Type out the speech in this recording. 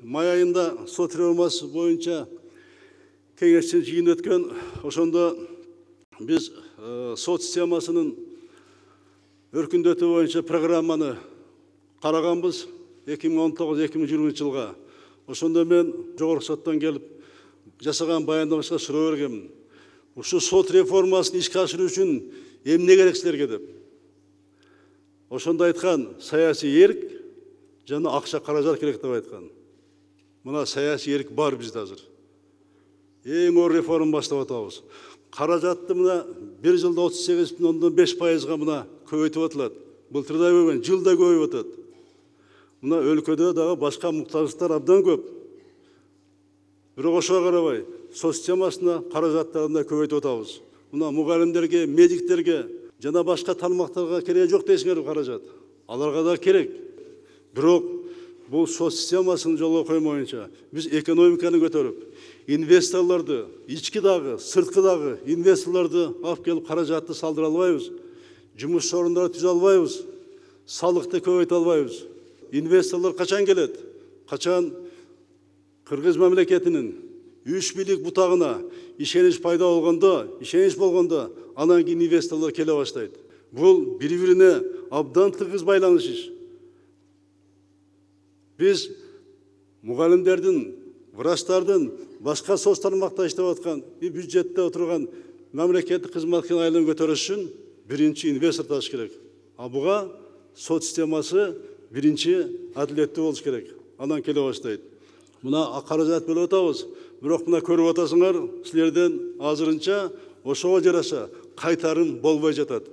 май айында сот реформасы боюнча кеңештин жыйыны өткөн. Ошондо биз сот системасынын өркүндөтүү боюнча программаны караганбыз 2019-2020 жылга. Ошондо мен жогорку соттон келип жасаган баяндамачка суроо бергенмин. Ушу сот реформасын ишке ашыруу үчүн эмне керек силерге деп. Ошондо айткан саясий эрк жана акча каражат керек деп айткан. Мына саясий эрк бар бизде азыр. Эң оор реформа баштап атабыз. Каражатты мына 1 жылда 38,5%га мына көбөйтүп атылат. Былтырда көбөйгөн, жылда көбөйүп атат. Мына өлкөдө дагы башка муктаждыктар абдан көп. Бирок ошого карабай, сот системасына каражаттарын да көбөйтүп атабыз. Мына мугалимдерге, медиктерге жана башка тармактарга кереги жок дейсиңер каражат. Аларга да керек. Бирок бул сот системасын жолго коймоюнча биз экономиканы көтөрүп, инвесторлорду, ички дагы, сырткы дагы инвесторлорду алып келип каражатты салдыра албайбыз. Жумуш орундарын түзө албайбыз. Салыкты көбөйтө албайбыз. Инвесторлор качан келет? Качан Кыргыз мамлекетинин үч бийлик бутагына ишенич пайда болгондо, анан кийин инвесторлор келе баштайт. Бул бири-бирине абдан тыгыз байланыш иш. Биз мугалимдердин, врачтардын, башка соц тармакта иштеп аткан, бюджетте отурган мамлекеттик кызматкерлердин айлығын көтөрүш үчүн биринчи инвестор табыш керек. А буга сот системасы биринчи адилеттүү болуш керек. Анан келе баштайт. Мына каражат бөлүп атабыз. Бирок мына көрүп атасыңар, силерден азырынча ошого жараша кайтарым болбой жатат.